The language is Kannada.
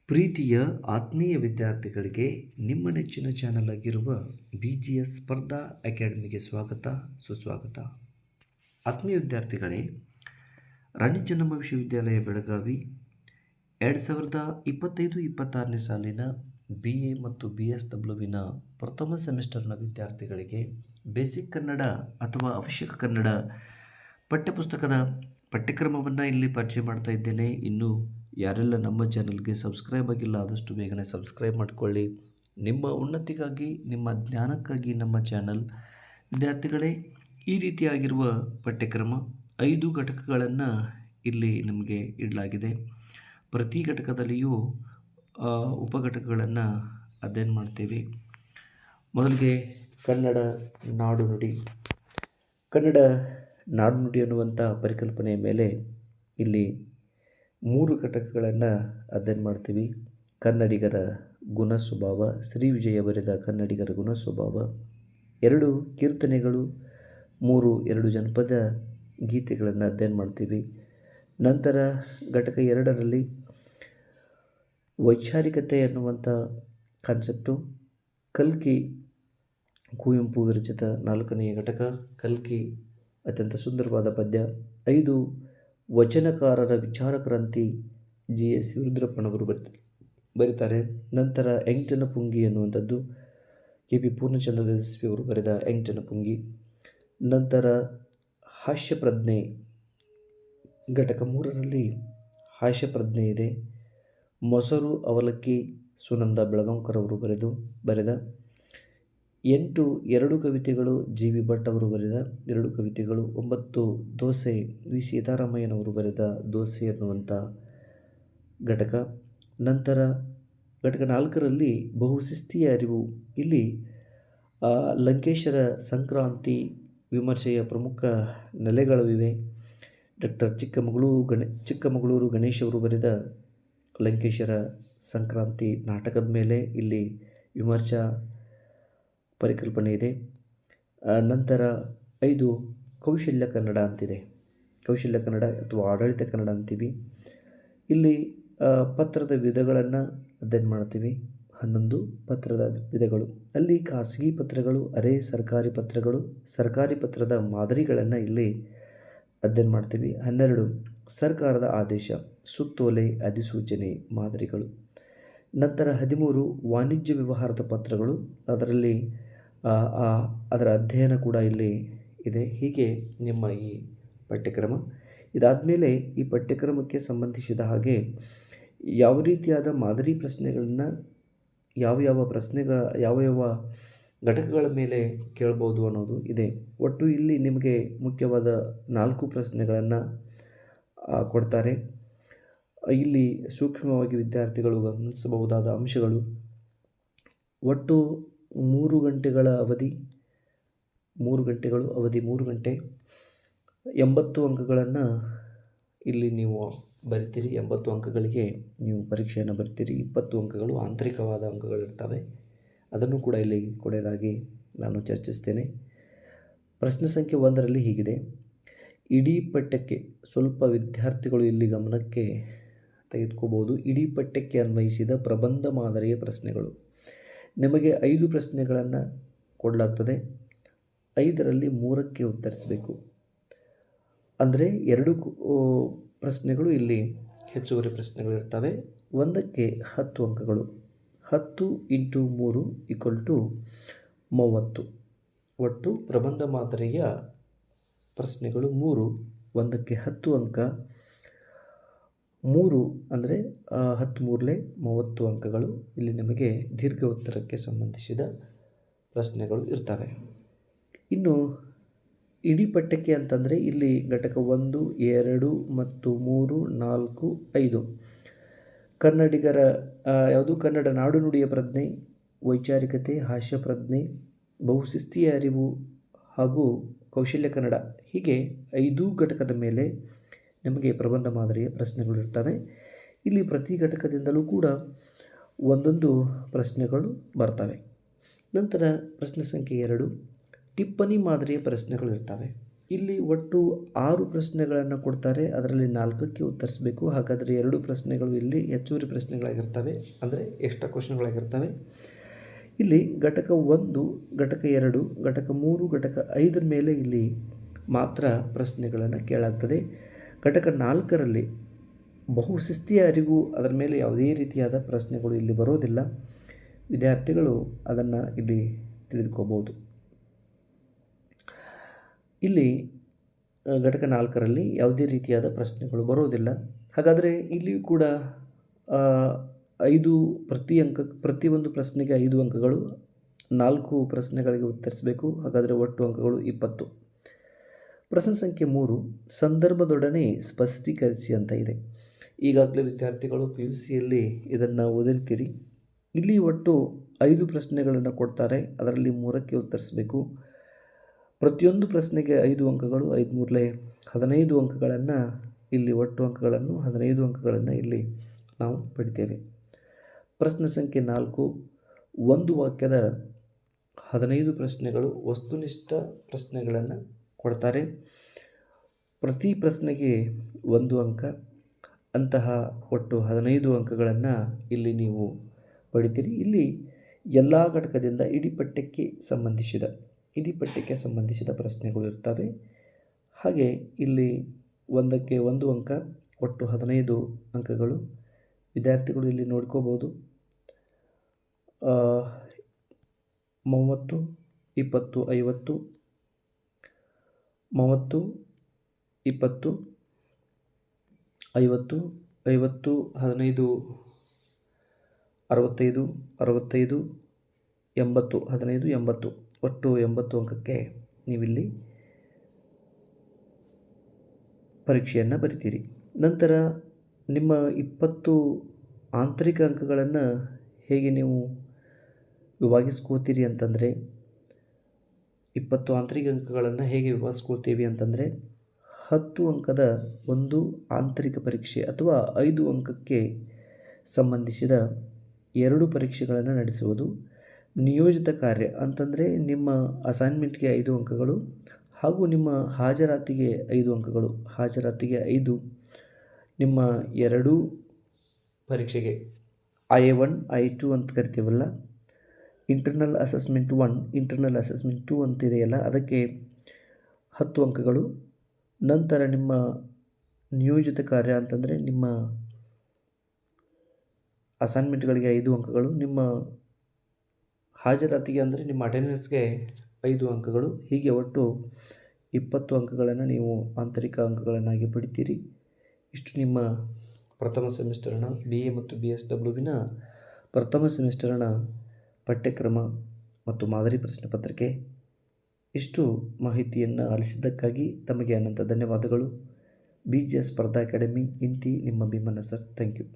ಪ್ರೀತಿಯ ಆತ್ಮೀಯ ವಿದ್ಯಾರ್ಥಿಗಳಿಗೆ ನಿಮ್ಮ ನೆಚ್ಚಿನ ಚಾನಲ್ ಆಗಿರುವ BGS ಸ್ಪರ್ಧಾ ಅಕಾಡೆಮಿಗೆ ಸ್ವಾಗತ ಸುಸ್ವಾಗತ. ಆತ್ಮೀಯ ವಿದ್ಯಾರ್ಥಿಗಳೇ, ರಾಣಿ ಚೆನ್ನಮ್ಮ ವಿಶ್ವವಿದ್ಯಾಲಯ ಬೆಳಗಾವಿ 2025-26ನೇ ಸಾಲಿನ BA ಮತ್ತು BSWನ ಪ್ರಥಮ ಸೆಮಿಸ್ಟರ್ನ ವಿದ್ಯಾರ್ಥಿಗಳಿಗೆ ಬೇಸಿಕ್ ಕನ್ನಡ ಅಥವಾ ಅವಶ್ಯಕ ಕನ್ನಡ ಪಠ್ಯಪುಸ್ತಕದ ಪಠ್ಯಕ್ರಮವನ್ನು ಇಲ್ಲಿ ಪರಿಚಯ ಮಾಡ್ತಾ ಇದ್ದೇನೆ. ಇನ್ನು ಯಾರೆಲ್ಲ ನಮ್ಮ ಚಾನಲ್ಗೆ ಸಬ್ಸ್ಕ್ರೈಬ್ ಆಗಿಲ್ಲ ಆದಷ್ಟು ಬೇಗನೆ ಸಬ್ಸ್ಕ್ರೈಬ್ ಮಾಡಿಕೊಳ್ಳಿ. ನಿಮ್ಮ ಉನ್ನತಿಗಾಗಿ, ನಿಮ್ಮ ಜ್ಞಾನಕ್ಕಾಗಿ ನಮ್ಮ ಚಾನಲ್. ವಿದ್ಯಾರ್ಥಿಗಳೇ, ಈ ರೀತಿಯಾಗಿರುವ ಪಠ್ಯಕ್ರಮ 5 ಘಟಕಗಳನ್ನು ಇಲ್ಲಿ ನಿಮಗೆ ಇಡಲಾಗಿದೆ. ಪ್ರತಿ ಘಟಕದಲ್ಲಿಯೂ ಉಪಘಟಕಗಳನ್ನು ಅಧ್ಯಯನ ಮಾಡ್ತೇವೆ. ಮೊದಲಿಗೆ ಕನ್ನಡ ನಾಡು ನುಡಿ. ಕನ್ನಡ ನಾಡು ನುಡಿ ಅನ್ನುವಂಥ ಪರಿಕಲ್ಪನೆಯ ಮೇಲೆ ಇಲ್ಲಿ 3 ಘಟಕಗಳನ್ನು ಅಧ್ಯಯನ ಮಾಡ್ತೀವಿ. ಕನ್ನಡಿಗರ ಗುಣ ಸ್ವಭಾವ, ಶ್ರೀ ವಿಜಯ ಬರೆದ ಕನ್ನಡಿಗರ ಗುಣ ಸ್ವಭಾವ, 2 ಕೀರ್ತನೆಗಳು, 2 ಜನಪದ ಗೀತೆಗಳನ್ನು ಅಧ್ಯಯನ ಮಾಡ್ತೀವಿ. ನಂತರ ಘಟಕ 2ರಲ್ಲಿ ವೈಚಾರಿಕತೆ ಅನ್ನುವಂಥ ಕಾನ್ಸೆಪ್ಟು, ಕಲ್ಕಿ ಕುವೆಂಪು ವಿರಚಿತ 4ನೇ ಘಟಕ, ಕಲ್ಕಿ ಅತ್ಯಂತ ಸುಂದರವಾದ ಪದ್ಯ. 5 ವಚನಕಾರರ ವಿಚಾರ ಕ್ರಾಂತಿ, GS ರುದ್ರಪ್ಪನವರು ಬರೀತಾರೆ. ನಂತರ ಎಂಟನ ಪುಂಗಿ ಅನ್ನುವಂಥದ್ದು KP ಪೂರ್ಣಚಂದ್ರ ತೇಜಸ್ವಿ ಅವರು ಬರೆದ ಎಂಟನ ಪುಂಗಿ. ನಂತರ ಹಾಸ್ಯ ಪ್ರಜ್ಞೆ, ಘಟಕ 3ರಲ್ಲಿ ಹಾಸ್ಯ ಪ್ರಜ್ಞೆ ಇದೆ. ಮೊಸರು ಅವಲಕ್ಕಿ, ಸುನಂದ ಬೆಳಗಾಂಕರ್ ಅವರು ಬರೆದ 8 2 ಕವಿತೆಗಳು, GV ಭಟ್ ಅವರು ಬರೆದ 2 ಕವಿತೆಗಳು. 9 ದೋಸೆ, ವಿ ಸೀತಾರಾಮಯ್ಯನವರು ಬರೆದ ದೋಸೆ ಅನ್ನುವಂಥ ಘಟಕ. ನಂತರ ಘಟಕ 4ರಲ್ಲಿ ಬಹುಶಿಸ್ತೀಯ ಅರಿವು. ಇಲ್ಲಿ ಲಂಕೇಶರ ಸಂಕ್ರಾಂತಿ ವಿಮರ್ಶೆಯ ಪ್ರಮುಖ ನೆಲೆಗಳಿವೆ. ಡಾಕ್ಟರ್ ಚಿಕ್ಕಮಗಳೂರು ಗಣೇಶ್ ಅವರು ಬರೆದ ಲಂಕೇಶರ ಸಂಕ್ರಾಂತಿ ನಾಟಕದ ಮೇಲೆ ಇಲ್ಲಿ ವಿಮರ್ಶಾ ಪರಿಕಲ್ಪನೆ ಇದೆ. ನಂತರ 5 ಕೌಶಲ್ಯ ಕನ್ನಡ ಅಂತಿದೆ. ಕೌಶಲ್ಯ ಕನ್ನಡ ಅಥವಾ ಆಡಳಿತ ಕನ್ನಡ ಅಂತೀವಿ. ಇಲ್ಲಿ ಪತ್ರದ ವಿಧಗಳನ್ನು ಅಧ್ಯಯನ ಮಾಡ್ತೀವಿ. 11 ಪತ್ರದ ವಿಧಗಳು. ಅಲ್ಲಿ ಖಾಸಗಿ ಪತ್ರಗಳು, ಅರೆ ಸರ್ಕಾರಿ ಪತ್ರಗಳು, ಸರ್ಕಾರಿ ಪತ್ರದ ಮಾದರಿಗಳನ್ನು ಇಲ್ಲಿ ಅಧ್ಯಯನ ಮಾಡ್ತೀವಿ. 12 ಸರ್ಕಾರದ ಆದೇಶ, ಸುತ್ತೋಲೆ, ಅಧಿಸೂಚನೆ ಮಾದರಿಗಳು. ನಂತರ 13 ವಾಣಿಜ್ಯ ವ್ಯವಹಾರದ ಪತ್ರಗಳು, ಅದರಲ್ಲಿ ಅದರ ಅಧ್ಯಯನ ಕೂಡ ಇಲ್ಲಿ ಇದೆ. ಹೀಗೆ ನಿಮ್ಮ ಈ ಪಠ್ಯಕ್ರಮ. ಇದಾದಮೇಲೆ ಈ ಪಠ್ಯಕ್ರಮಕ್ಕೆ ಸಂಬಂಧಿಸಿದ ಹಾಗೆ ಯಾವ ರೀತಿಯಾದ ಮಾದರಿ ಪ್ರಶ್ನೆಗಳನ್ನು ಯಾವ ಘಟಕಗಳ ಮೇಲೆ ಕೇಳ್ಬೋದು ಅನ್ನೋದು ಇದೆ. ಒಟ್ಟು ಇಲ್ಲಿ ನಿಮಗೆ ಮುಖ್ಯವಾದ 4 ಪ್ರಶ್ನೆಗಳನ್ನು ಕೊಡ್ತಾರೆ. ಇಲ್ಲಿ ಸೂಕ್ಷ್ಮವಾಗಿ ವಿದ್ಯಾರ್ಥಿಗಳು ಗಮನಿಸಬಹುದಾದ ಅಂಶಗಳು. ಒಟ್ಟು 3 ಗಂಟೆಗಳ ಅವಧಿ, 3 ಗಂಟೆ, 80 ಅಂಕಗಳನ್ನು ಇಲ್ಲಿ ನೀವು ಬರಿತೀರಿ. 80 ಅಂಕಗಳಿಗೆ ನೀವು ಪರೀಕ್ಷೆಯನ್ನು ಬರಿತೀರಿ. 20 ಅಂಕಗಳು ಆಂತರಿಕವಾದ ಅಂಕಗಳಿರ್ತವೆ. ಅದನ್ನು ಕೂಡ ಇಲ್ಲಿ ಕೊನೆಯದಾಗಿ ನಾನು ಚರ್ಚಿಸ್ತೇನೆ. ಪ್ರಶ್ನೆ ಸಂಖ್ಯೆ 1ರಲ್ಲಿ ಹೀಗಿದೆ. ಇಡೀ ಪಠ್ಯಕ್ಕೆ, ಸ್ವಲ್ಪ ವಿದ್ಯಾರ್ಥಿಗಳು ಇಲ್ಲಿ ಗಮನಕ್ಕೆ ತೆಗೆದುಕೋಬಹುದು, ಇಡೀ ಪಠ್ಯಕ್ಕೆ ಅನ್ವಯಿಸಿದ ಪ್ರಬಂಧ ಮಾದರಿಯ ಪ್ರಶ್ನೆಗಳು. ನಿಮಗೆ 5 ಪ್ರಶ್ನೆಗಳನ್ನು ಕೊಡಲಾಗ್ತದೆ. 5ರಲ್ಲಿ 3ಕ್ಕೆ ಉತ್ತರಿಸಬೇಕು. ಅಂದರೆ 2 ಪ್ರಶ್ನೆಗಳು ಇಲ್ಲಿ ಹೆಚ್ಚುವರಿ ಪ್ರಶ್ನೆಗಳಿರ್ತವೆ. 1ಕ್ಕೆ 10 ಅಂಕಗಳು. 10 × 3 = 30. ಒಟ್ಟು ಪ್ರಬಂಧ ಮಾದರಿಯ ಪ್ರಶ್ನೆಗಳು 3. 1ಕ್ಕೆ 10 ಅಂಕ. 3 ಅಂದರೆ 10 3 30 ಅಂಕಗಳು. ಇಲ್ಲಿ ನಿಮಗೆ ದೀರ್ಘ ಉತ್ತರಕ್ಕೆ ಸಂಬಂಧಿಸಿದ ಪ್ರಶ್ನೆಗಳು ಇರ್ತವೆ. ಇನ್ನು ಇಡೀ ಪಠ್ಯಕ್ಕೆ ಅಂತಂದರೆ ಇಲ್ಲಿ ಘಟಕ 1, 2 ಮತ್ತು 3, 4, 5 ಕನ್ನಡಿಗರ ಕನ್ನಡ ನಾಡು ನುಡಿಯ ಪ್ರಜ್ಞೆ, ವೈಚಾರಿಕತೆ, ಹಾಸ್ಯ ಪ್ರಜ್ಞೆ, ಬಹುಶಿಸ್ತೀಯ ಅರಿವು ಹಾಗೂ ಕೌಶಲ್ಯ ಕನ್ನಡ. ಹೀಗೆ 5 ಘಟಕದ ಮೇಲೆ ನಿಮಗೆ ಪ್ರಬಂಧ ಮಾದರಿಯ ಪ್ರಶ್ನೆಗಳು ಇರ್ತವೆ. ಇಲ್ಲಿ ಪ್ರತಿ ಘಟಕದಿಂದಲೂ ಕೂಡ ಒಂದೊಂದು ಪ್ರಶ್ನೆಗಳು ಬರ್ತವೆ. ನಂತರ ಪ್ರಶ್ನೆ ಸಂಖ್ಯೆ 2 ಟಿಪ್ಪಣಿ ಮಾದರಿಯ ಪ್ರಶ್ನೆಗಳು ಇರ್ತವೆ. ಇಲ್ಲಿ ಒಟ್ಟು 6 ಪ್ರಶ್ನೆಗಳನ್ನು ಕೊಡ್ತಾರೆ. ಅದರಲ್ಲಿ 4ಕ್ಕೆ ಉತ್ತರಿಸಬೇಕು. ಹಾಗಾದರೆ 2 ಪ್ರಶ್ನೆಗಳು ಇಲ್ಲಿ ಹೆಚ್ಚುವರಿ ಪ್ರಶ್ನೆಗಳಾಗಿರ್ತವೆ, ಅಂದರೆ ಎಕ್ಸ್ಟ್ರಾ ಕ್ವಶನ್ಗಳಾಗಿರ್ತವೆ. ಇಲ್ಲಿ ಘಟಕ 1, ಘಟಕ 2, ಘಟಕ 3, ಘಟಕ 5 ಮೇಲೆ ಇಲ್ಲಿ ಮಾತ್ರ ಪ್ರಶ್ನೆಗಳನ್ನು ಕೇಳಾಗ್ತದೆ. ಘಟಕ 4ರಲ್ಲಿ ಬಹುಶಿಸ್ತೀಯ ಅರಿವು, ಅದರ ಮೇಲೆ ಯಾವುದೇ ರೀತಿಯಾದ ಪ್ರಶ್ನೆಗಳು ಇಲ್ಲಿ ಬರೋದಿಲ್ಲ. ವಿದ್ಯಾರ್ಥಿಗಳು ಅದನ್ನು ಇಲ್ಲಿ ತಿಳಿದುಕೋಬೋದು. ಇಲ್ಲಿ ಘಟಕ 4ರಲ್ಲಿ ಯಾವುದೇ ರೀತಿಯಾದ ಪ್ರಶ್ನೆಗಳು ಬರೋದಿಲ್ಲ. ಹಾಗಾದರೆ ಇಲ್ಲಿಯೂ ಕೂಡ 5 ಪ್ರತಿಯೊಂದು ಪ್ರಶ್ನೆಗೆ 5 ಅಂಕಗಳು, 4 ಪ್ರಶ್ನೆಗಳಿಗೆ ಉತ್ತರಿಸಬೇಕು. ಹಾಗಾದರೆ ಒಟ್ಟು ಅಂಕಗಳು 20. ಪ್ರಶ್ನೆ ಸಂಖ್ಯೆ 3, ಸಂದರ್ಭದೊಡನೆ ಸ್ಪಷ್ಟೀಕರಿಸಿ ಅಂತ ಇದೆ. ಈಗಾಗಲೇ ವಿದ್ಯಾರ್ಥಿಗಳು PUCಯಲ್ಲಿ ಇದನ್ನು ಓದಿರ್ತೀರಿ. ಇಲ್ಲಿ ಒಟ್ಟು 5 ಪ್ರಶ್ನೆಗಳನ್ನು ಕೊಡ್ತಾರೆ. ಅದರಲ್ಲಿ 3ಕ್ಕೆ ಉತ್ತರಿಸಬೇಕು. ಪ್ರತಿಯೊಂದು ಪ್ರಶ್ನೆಗೆ 5 ಅಂಕಗಳು, 5 ಮೂರಲೆ 15 ಅಂಕಗಳನ್ನು, ಇಲ್ಲಿ ಒಟ್ಟು ಅಂಕಗಳನ್ನು 15 ಅಂಕಗಳನ್ನು ಇಲ್ಲಿ ನಾವು ಪಡಿತೇವೆ. ಪ್ರಶ್ನೆ ಸಂಖ್ಯೆ 4, ಒಂದು ವಾಕ್ಯದ 15 ಪ್ರಶ್ನೆಗಳು, ವಸ್ತುನಿಷ್ಠ ಪ್ರಶ್ನೆಗಳನ್ನು ಕೊಡ್ತಾರೆ. ಪ್ರತಿ ಪ್ರಶ್ನೆಗೆ 1 ಅಂಕ, ಅಂತಹ ಒಟ್ಟು 15 ಅಂಕಗಳನ್ನು ಇಲ್ಲಿ ನೀವು ಪಡಿತೀರಿ. ಇಲ್ಲಿ ಎಲ್ಲ ಘಟಕದಿಂದ ಇಡೀ ಪಠ್ಯಕ್ಕೆ ಸಂಬಂಧಿಸಿದ ಪ್ರಶ್ನೆಗಳು ಇರ್ತವೆ. ಹಾಗೆ ಇಲ್ಲಿ ಒಂದಕ್ಕೆ 1 ಅಂಕ, ಒಟ್ಟು 15 ಅಂಕಗಳು. ವಿದ್ಯಾರ್ಥಿಗಳು ಇಲ್ಲಿ ನೋಡ್ಕೋಬೋದು. 30, 20, 50, 30, 20, 50, 50, 15, 65, 65, 80, 15, 80, ಒಟ್ಟು 80 ಅಂಕಕ್ಕೆ ನೀವಿಲ್ಲಿ ಪರೀಕ್ಷೆಯನ್ನು ಬರಿತೀರಿ. ನಂತರ ನಿಮ್ಮ 20 ಆಂತರಿಕ ಅಂಕಗಳನ್ನು ಹೇಗೆ ನೀವು ವಿಭಾಗಿಸ್ಕೋತೀರಿ ಅಂತಂದರೆ, 20 ಆಂತರಿಕ ಅಂಕಗಳನ್ನು ಹೇಗೆ ವಿಭಾಗಿಸ್ಕೊಳ್ತೀವಿ ಅಂತಂದರೆ, 10 ಅಂಕದ ಒಂದು ಆಂತರಿಕ ಪರೀಕ್ಷೆ ಅಥವಾ 5 ಅಂಕಕ್ಕೆ ಸಂಬಂಧಿಸಿದ 2 ಪರೀಕ್ಷೆಗಳನ್ನು ನಡೆಸುವುದು. ನಿಯೋಜಿತ ಕಾರ್ಯ ಅಂತಂದರೆ ನಿಮ್ಮ ಅಸೈನ್ಮೆಂಟ್ಗೆ 5 ಅಂಕಗಳು ಹಾಗೂ ನಿಮ್ಮ ಹಾಜರಾತಿಗೆ 5 ಅಂಕಗಳು. ಹಾಜರಾತಿಗೆ 5, ನಿಮ್ಮ 2 ಪರೀಕ್ಷೆಗೆ IA1, IA2 ಅಂತ ಕರಿತೀವಲ್ಲ, ಇಂಟರ್ನಲ್ ಅಸೆಸ್ಮೆಂಟ್ 1, ಇಂಟರ್ನಲ್ ಅಸೆಸ್ಮೆಂಟ್ 2 ಅಂತಿದೆಯಲ್ಲ, ಅದಕ್ಕೆ 10 ಅಂಕಗಳು. ನಂತರ ನಿಮ್ಮ ನಿಯೋಜಿತ ಕಾರ್ಯ ಅಂತಂದರೆ ನಿಮ್ಮ ಅಸೈನ್ಮೆಂಟ್ಗಳಿಗೆ 5 ಅಂಕಗಳು, ನಿಮ್ಮ ಹಾಜರಾತಿಗೆ ಅಂದರೆ ನಿಮ್ಮ ಅಟೆಂಡೆನ್ಸ್ಗೆ 5 ಅಂಕಗಳು. ಹೀಗೆ ಒಟ್ಟು 20 ಅಂಕಗಳನ್ನು ನೀವು ಆಂತರಿಕ ಅಂಕಗಳನ್ನಾಗಿ ಪಡಿತೀರಿ. ಇಷ್ಟು ನಿಮ್ಮ ಪ್ರಥಮ ಸೆಮಿಸ್ಟರ್ನ BA ಮತ್ತು BSWನ ಪ್ರಥಮ ಸೆಮಿಸ್ಟರ್ನ ಪಠ್ಯಕ್ರಮ ಮತ್ತು ಮಾದರಿ ಪ್ರಶ್ನೆ ಪತ್ರಿಕೆ. ಇಷ್ಟು ಮಾಹಿತಿಯನ್ನು ಆಲಿಸಿದ್ದಕ್ಕಾಗಿ ತಮಗೆ ಅನಂತ ಧನ್ಯವಾದಗಳು. BGS ಸ್ಪರ್ಧಾ ಅಕಾಡೆಮಿ, ಇಂತಿ ನಿಮ್ಮ ಭೀಮಣ್ಣ ಸರ್. Thank you.